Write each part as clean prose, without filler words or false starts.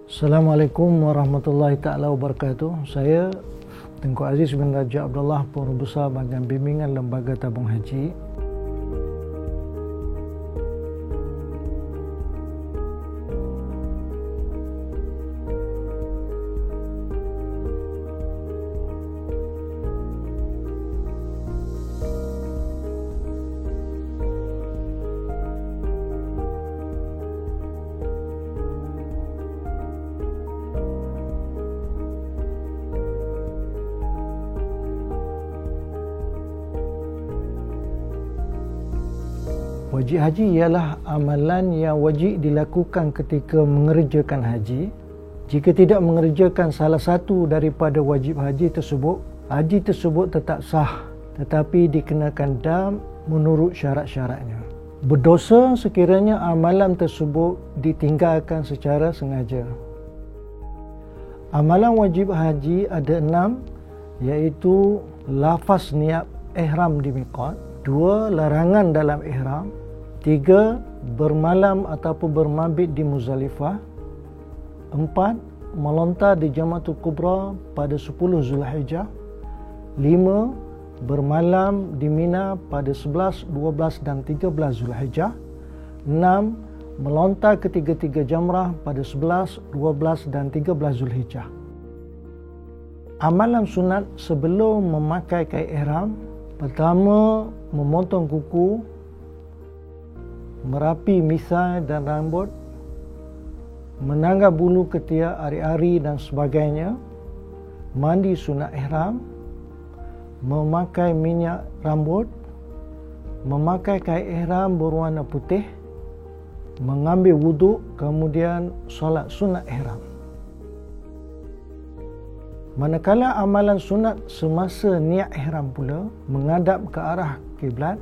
Assalamualaikum warahmatullahi taala wabarakatuh. Saya Tengku Aziz bin Raja Abdullah, Pengurus Besar Bahagian Bimbingan Lembaga Tabung Haji. Wajib haji ialah amalan yang wajib dilakukan ketika mengerjakan haji. Jika tidak mengerjakan salah satu daripada wajib haji tersebut tetap sah, tetapi dikenakan dam menurut syarat-syaratnya. Berdosa sekiranya amalan tersebut ditinggalkan secara sengaja. Amalan wajib haji ada 6, iaitu lafaz niat ihram di miqat, 2. Larangan dalam ihram, 3. Bermalam ataupun bermabit di Muzdalifah, 4. Melontar di Jamratul Kubra pada 10 Zulhijjah, 5. Bermalam di Mina pada 11, 12 dan 13 Zulhijjah, 6. Melontar ketiga-tiga jamrah pada 11, 12 dan 13 Zulhijjah. Amalan sunat sebelum memakai kain ihram: pertama, memotong kuku, merapi misai dan rambut, menanggal bulu ketiak, ari-ari dan sebagainya, mandi sunat ihram, memakai minyak rambut, memakai kain ihram berwarna putih, mengambil wuduk, kemudian solat sunat ihram. Manakala amalan sunat semasa niat ihram pula, menghadap ke arah kiblat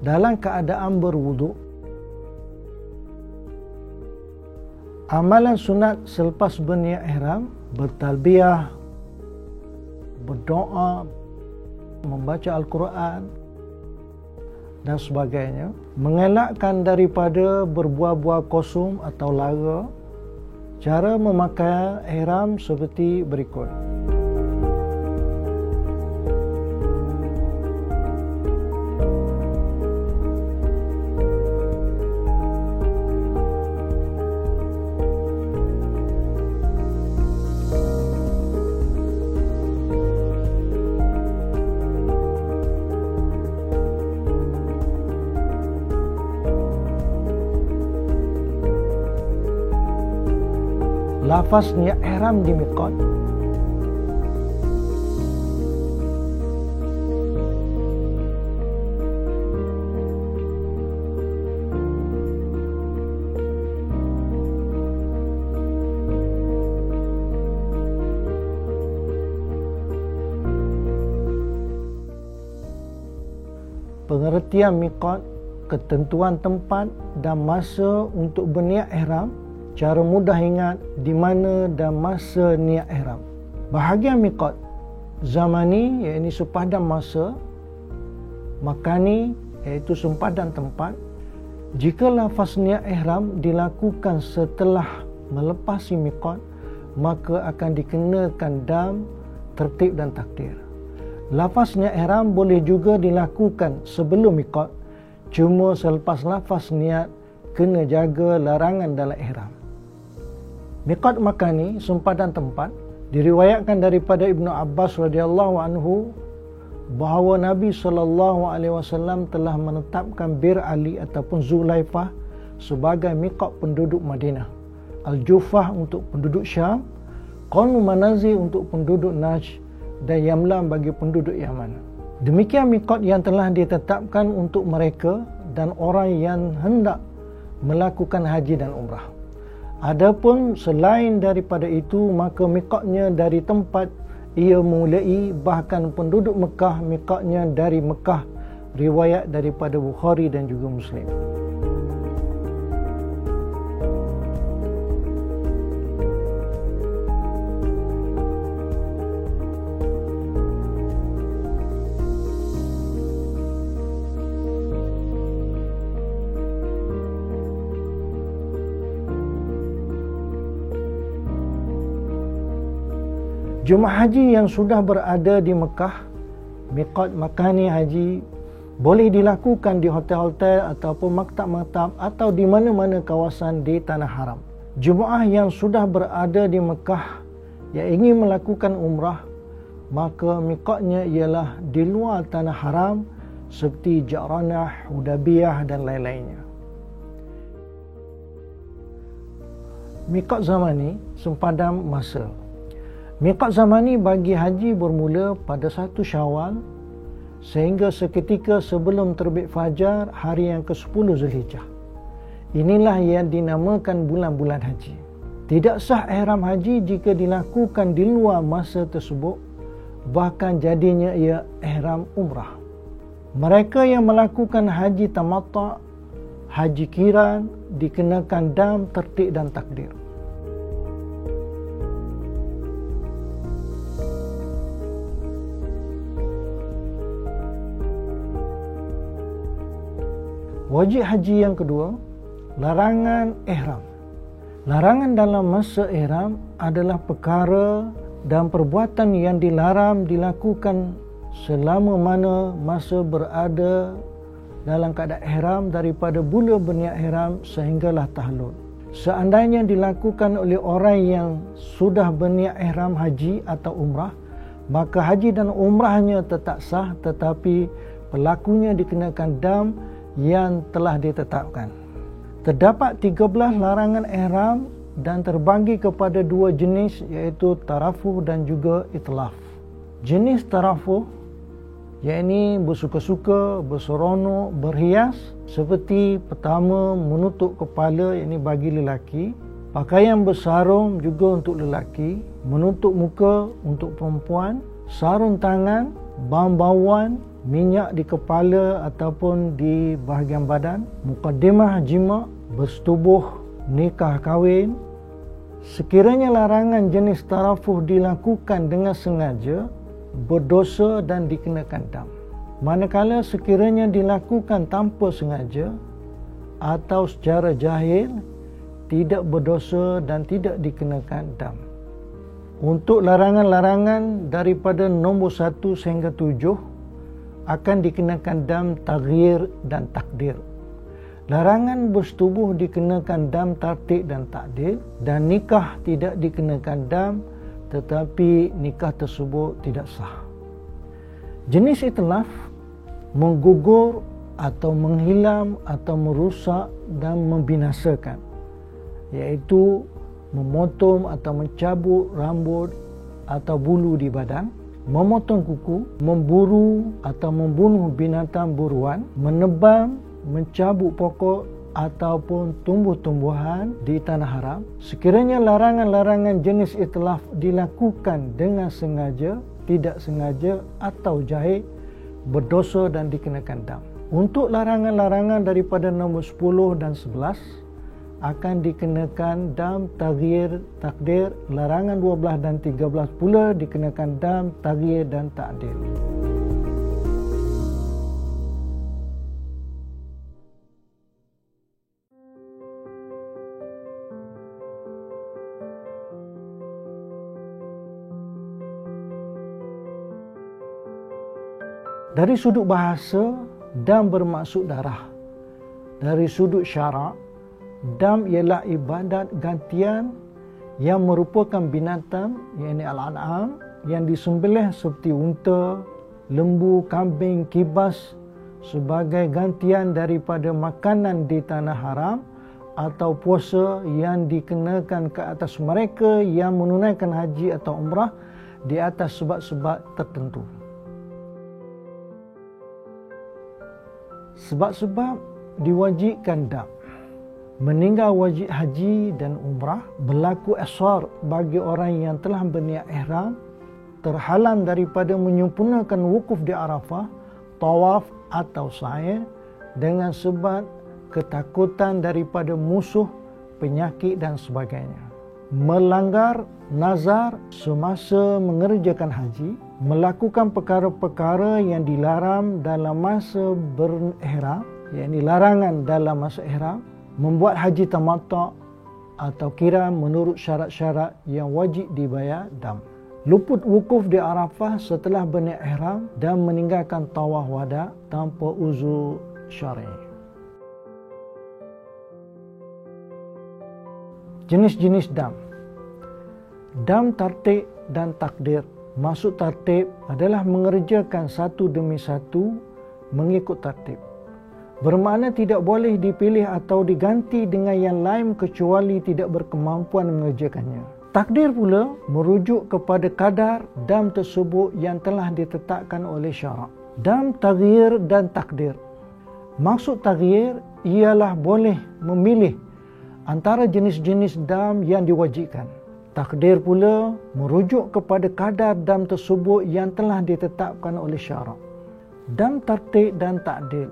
dalam keadaan berwuduk. Amalan sunat selepas berniat ihram: bertalbiyah, berdoa, membaca Al-Quran dan sebagainya. Mengelakkan daripada berbual-bual kosum atau lara. Cara memakai ihram seperti berikut. Lafaz niat ihram di miqat: pengertian miqat, ketentuan tempat dan masa untuk berniat ihram. Cara mudah ingat di mana dan masa niat ihram. Bahagian miqat zamani, iaitu sepadan masa, makani, iaitu sempadan tempat. Jika lafaz niat ihram dilakukan setelah melepasi miqat, maka akan dikenakan dam, tertib dan takdir. Lafaz niat ihram boleh juga dilakukan sebelum miqat, cuma selepas lafaz niat kena jaga larangan dalam ihram. Miqat makani, sempadan tempat, diriwayatkan daripada Ibnu Abbas radhiyallahu anhu bahawa Nabi SAW telah menetapkan Bir Ali ataupun Zulaifah sebagai miqat penduduk Madinah, Al-Jufah untuk penduduk Syam, Qarnu Manazil untuk penduduk Najd, dan Yamlam bagi penduduk Yaman. Demikian miqat yang telah ditetapkan untuk mereka dan orang yang hendak melakukan haji dan umrah. Adapun selain daripada itu, maka miqatnya dari tempat ia mulai, bahkan penduduk Mekah miqatnya dari Mekah. Riwayat daripada Bukhari dan juga Muslim. Jemaah haji yang sudah berada di Mekah, miqat makani haji boleh dilakukan di hotel-hotel ataupun maktab-maktab atau di mana-mana kawasan di tanah haram. Jemaah yang sudah berada di Mekah yang ingin melakukan umrah, maka miqatnya ialah di luar tanah haram seperti Ja'ranah, Hudaybiyah dan lain-lainnya. Miqat zamani sempadan masa. Miqat zamani bagi haji bermula pada 1 Syawal sehingga seketika sebelum terbit fajar hari yang ke-10 Zulhijjah. Inilah yang dinamakan bulan-bulan haji. Tidak sah ihram haji jika dilakukan di luar masa tersebut, bahkan jadinya ia ihram umrah. Mereka yang melakukan haji tamattu', haji qiran dikenakan dam, tertib dan takdir. Wajib haji yang kedua, larangan ihram. Larangan dalam masa ihram adalah perkara dan perbuatan yang dilarang dilakukan selama mana masa berada dalam keadaan ihram daripada mula berniat ihram sehinggalah tahlul. Seandainya dilakukan oleh orang yang sudah berniat ihram haji atau umrah, maka haji dan umrahnya tetap sah, tetapi pelakunya dikenakan dam yang telah ditetapkan. Terdapat 13 larangan ihram dan terbagi kepada 2 jenis, iaitu tarafuh dan juga itlaf. Jenis tarafuh iaitu bersuka-suka, berseronok, berhias, seperti pertama menutup kepala, iaitu bagi lelaki, pakaian bersarung juga untuk lelaki, menutup muka untuk perempuan, sarung tangan, bau-bauan, minyak di kepala ataupun di bahagian badan, mukaddimah jima', bersetubuh, nikah kahwin. Sekiranya larangan jenis tarafuh dilakukan dengan sengaja, berdosa dan dikenakan dam. Manakala sekiranya dilakukan tanpa sengaja atau secara jahil, tidak berdosa dan tidak dikenakan dam. Untuk larangan-larangan daripada nombor 1 sehingga 7 akan dikenakan dam taghyir dan takdir. Larangan bersetubuh dikenakan dam tartib dan takdir, dan nikah tidak dikenakan dam, tetapi nikah tersebut tidak sah. Jenis itlaf menggugur atau menghilam atau merusak dan membinasakan, iaitu memotong atau mencabut rambut atau bulu di badan, memotong kuku, memburu atau membunuh binatang buruan, menebang, mencabut pokok ataupun tumbuh-tumbuhan di tanah haram. Sekiranya larangan-larangan jenis itlaf dilakukan dengan sengaja, tidak sengaja atau jahil, berdosa dan dikenakan dam. Untuk larangan-larangan daripada nombor 10 dan 11 akan dikenakan dam taghyir takdir. Larangan 12 dan 13 pula dikenakan dam taghyir dan takdir. Dari sudut bahasa, dam bermaksud darah. Dari sudut syarak, dam ialah ibadat gantian yang merupakan binatang, iaitu al-an'am, yang disembelih seperti unta, lembu, kambing, kibas sebagai gantian daripada makanan di tanah haram atau puasa yang dikenakan ke atas mereka yang menunaikan haji atau umrah di atas sebab-sebab tertentu. Sebab-sebab diwajibkan dam: meninggal wajib haji dan umrah, berlaku ihsar bagi orang yang telah berniat ihram, terhalang daripada menyempurnakan wukuf di Arafah, tawaf atau sa'i dengan sebab ketakutan daripada musuh, penyakit dan sebagainya, melanggar nazar semasa mengerjakan haji, melakukan perkara-perkara yang dilarang dalam masa berihram, iaitu larangan dalam masa ihram, membuat haji tamattu' atau qiran menurut syarat-syarat yang wajib dibayar dam. luput wukuf di Arafah setelah berniat ihram dan meninggalkan tawaf wada tanpa uzur syar'i. Jenis-jenis dam. Dam tartib dan takdir. Maksud tartib adalah mengerjakan satu demi satu mengikut tartib. Bermakna tidak boleh dipilih atau diganti dengan yang lain kecuali tidak berkemampuan mengerjakannya. Takdir pula merujuk kepada kadar dam tersebut yang telah ditetapkan oleh syarak. Dam taghyir dan takdir. Maksud taghyir ialah boleh memilih antara jenis-jenis dam yang diwajibkan. Takdir pula merujuk kepada kadar dam tersebut yang telah ditetapkan oleh syarak. Dam tartib dan ta'dil.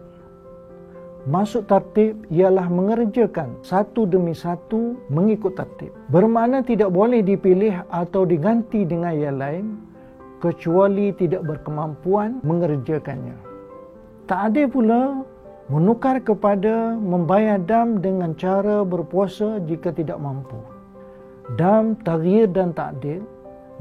Maksud tartib ialah mengerjakan satu demi satu mengikut tartib. Bermakna tidak boleh dipilih atau diganti dengan yang lain kecuali tidak berkemampuan mengerjakannya. Ta'dil pula menukar kepada membayar dam dengan cara berpuasa jika tidak mampu. Dam, taghyir dan ta'dil.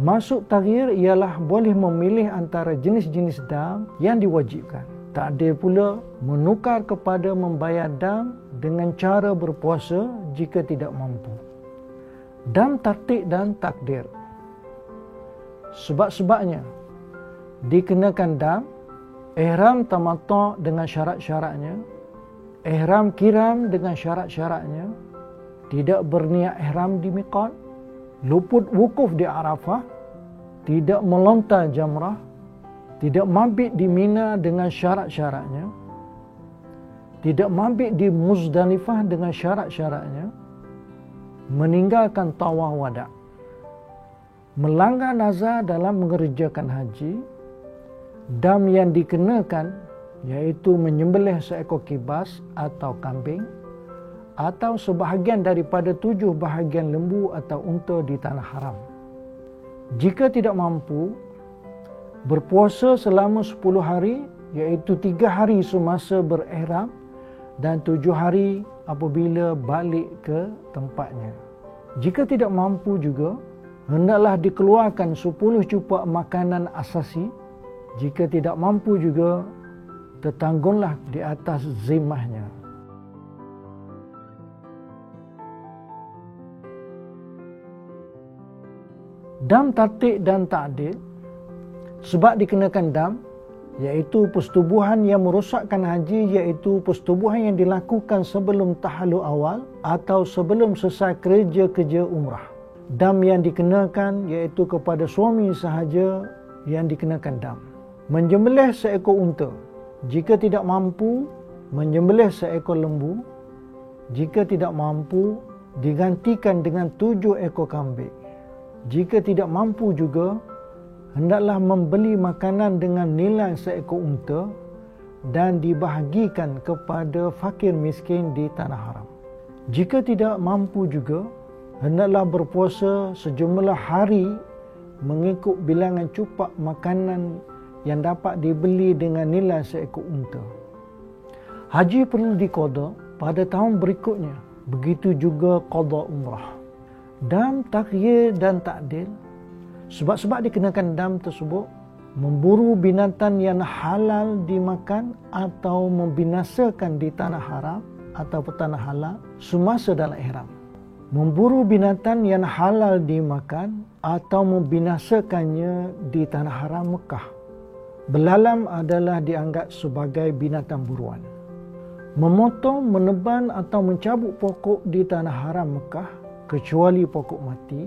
Maksud taghyir ialah boleh memilih antara jenis-jenis dam yang diwajibkan. Ta'dil pula menukar kepada membayar dam dengan cara berpuasa jika tidak mampu. Dam tartib dan takdir. Sebab-sebabnya dikenakan dam, ihram tamattu' dengan syarat-syaratnya, ihram kiram dengan syarat-syaratnya, tidak berniat ihram di miqat, luput wukuf di Arafah, tidak melontar jamrah, tidak mabit di Mina dengan syarat-syaratnya, tidak mabit di Muzdalifah dengan syarat-syaratnya, meninggalkan tawaf wada', melanggar nazar dalam mengerjakan haji, dam yang dikenakan iaitu menyembelih seekor kibas atau kambing atau sebahagian daripada 7 bahagian lembu atau unta di tanah haram. Jika tidak mampu, berpuasa selama 10 hari iaitu 3 hari semasa berihram dan 7 hari apabila balik ke tempatnya. Jika tidak mampu juga, hendaklah dikeluarkan 10 cupak makanan asasi. Jika tidak mampu juga, tertanggunglah di atas zimmahnya. Dam tartib dan ta'dil. Sebab dikenakan dam, iaitu persetubuhan yang merosakkan haji, iaitu persetubuhan yang dilakukan sebelum tahallul awal atau sebelum selesai kerja-kerja umrah. Dam yang dikenakan iaitu kepada suami sahaja yang dikenakan dam. Menyembelih seekor unta. Jika tidak mampu, menyembelih seekor lembu. Jika tidak mampu, digantikan dengan 7 ekor kambing. Jika tidak mampu juga, hendaklah membeli makanan dengan nilai seekor unta dan dibahagikan kepada fakir miskin di tanah haram. Jika tidak mampu juga, hendaklah berpuasa sejumlah hari mengikut bilangan cupak makanan yang dapat dibeli dengan nilai seekor unta. Haji perlu diqada pada tahun berikutnya. Begitu juga qada umrah. Dam, taghyir dan ta'dil. Sebab-sebab dikenakan dam tersebut, memburu binatang yang halal dimakan atau membinasakan di tanah haram atau tanah halal semasa dalam ihram. Memburu binatang yang halal dimakan atau membinasakannya di tanah haram Mekah. Belalam adalah dianggap sebagai binatang buruan. Memotong, menebang atau mencabut pokok di tanah haram Mekah kecuali pokok mati.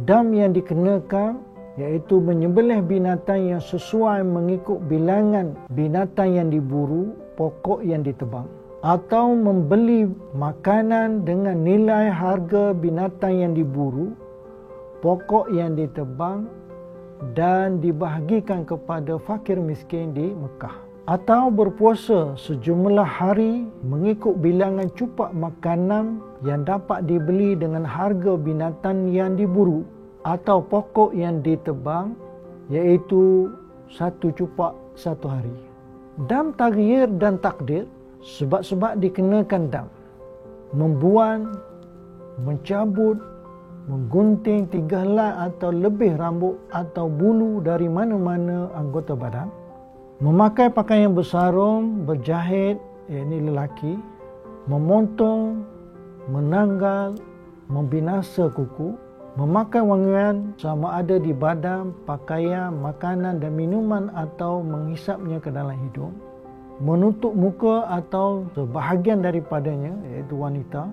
Dam yang dikenakan iaitu menyembelih binatang yang sesuai mengikut bilangan binatang yang diburu, pokok yang ditebang, atau membeli makanan dengan nilai harga binatang yang diburu, pokok yang ditebang dan dibahagikan kepada fakir miskin di Mekah. Atau berpuasa sejumlah hari mengikut bilangan cupak makanan yang dapat dibeli dengan harga binatang yang diburu atau pokok yang ditebang, iaitu 1 cupak 1 hari. Dam, taghyir dan takdir. Sebab-sebab dikenakan dam: membuang, mencabut, menggunting 3 helai atau lebih rambut atau bulu dari mana-mana anggota badan, memakai pakaian bersarung, berjahit, ini lelaki, memotong, menanggal, membinasa kuku, memakai wangian sama ada di badan, pakaian, makanan dan minuman atau menghisapnya ke dalam hidung, menutup muka atau sebahagian daripadanya, iaitu wanita,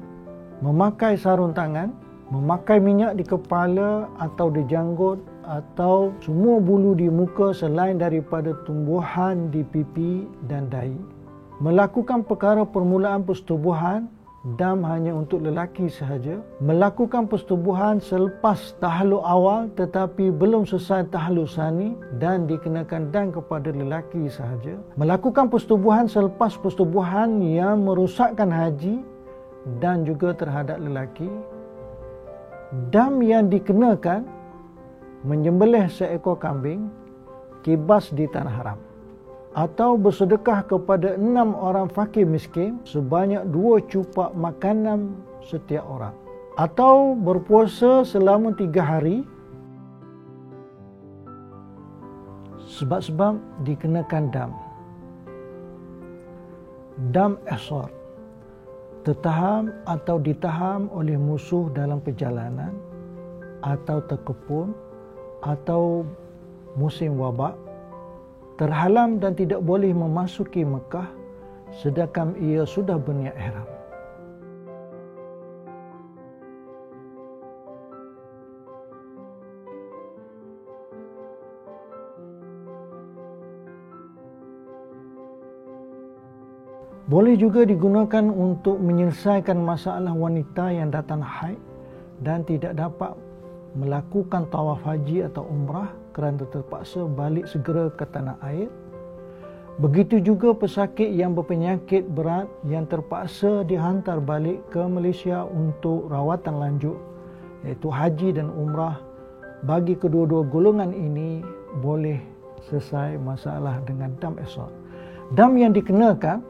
memakai sarung tangan, memakai minyak di kepala atau di janggut atau semua bulu di muka selain daripada tumbuhan di pipi dan dahi, melakukan perkara permulaan persetubuhan, dam hanya untuk lelaki sahaja, melakukan persetubuhan selepas tahlul awal tetapi belum selesai tahlul sani dan dikenakan dam kepada lelaki sahaja, melakukan persetubuhan selepas persetubuhan yang merosakkan haji dan juga terhadap lelaki, dam yang dikenakan menyembelih seekor kambing kibas di tanah haram, atau bersedekah kepada 6 orang fakir miskin sebanyak 2 cupak makanan setiap orang, atau berpuasa selama 3 hari sebab-sebab dikenakan dam. Dam ihsar, tertaham atau ditaham oleh musuh dalam perjalanan atau terkepung atau musim wabak, terhalang dan tidak boleh memasuki Mekah sedangkan ia sudah berniat ihram. Boleh juga digunakan untuk menyelesaikan masalah wanita yang datang haid dan tidak dapat melakukan tawaf haji atau umrah kerana terpaksa balik segera ke tanah air. Begitu juga pesakit yang berpenyakit berat yang terpaksa dihantar balik ke Malaysia untuk rawatan lanjut, iaitu haji dan umrah. Bagi kedua-dua golongan ini boleh selesai masalah dengan dam ihsar. Dam yang dikenakan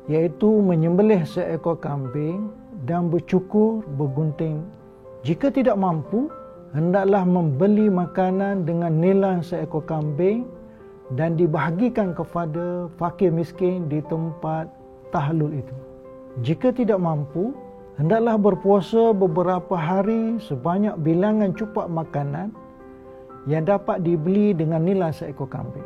iaitu menyembelih seekor kambing dan bercukur, bergunting. Jika tidak mampu, hendaklah membeli makanan dengan nilai seekor kambing dan dibahagikan kepada fakir miskin di tempat tahlul itu. Jika tidak mampu, hendaklah berpuasa beberapa hari sebanyak bilangan cupak makanan yang dapat dibeli dengan nilai seekor kambing.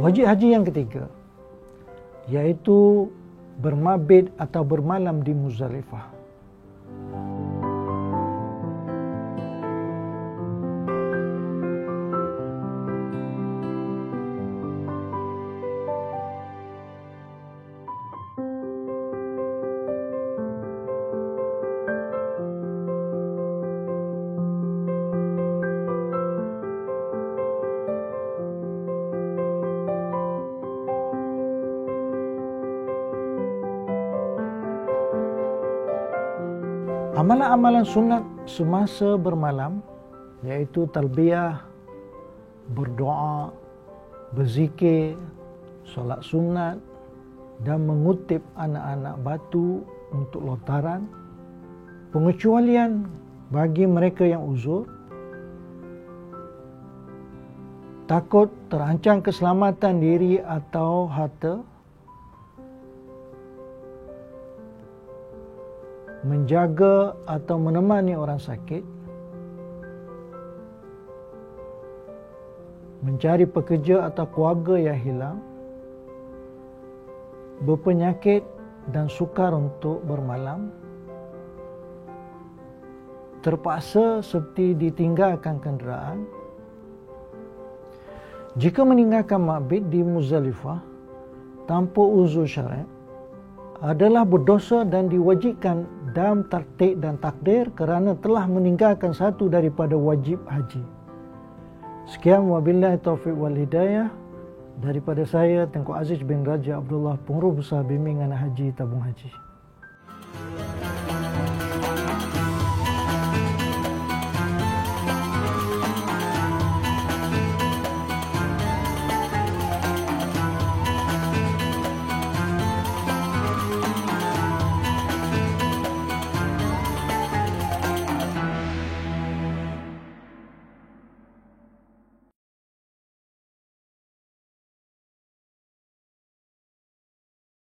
Wajib haji yang ketiga iaitu bermabit atau bermalam di Muzdalifah. Amalan-amalan sunat semasa bermalam iaitu talbiyah, berdoa, berzikir, solat sunat dan mengutip anak-anak batu untuk lontaran. Pengecualian bagi mereka yang uzur, takut terancam keselamatan diri atau harta, menjaga atau menemani orang sakit, mencari pekerja atau keluarga yang hilang, berpenyakit dan sukar untuk bermalam, terpaksa seperti ditinggalkan kenderaan. Jika meninggalkan mabit di Muzdalifah tanpa uzur syar'i adalah berdosa dan diwajibkan dam tartib dan takdir kerana telah meninggalkan satu daripada wajib haji. Sekian, wabillahi taufiq wal hidayah. Daripada saya, Tengku Aziz bin Raja Abdullah, Pengurus Besar Bimbingan Haji Tabung Haji.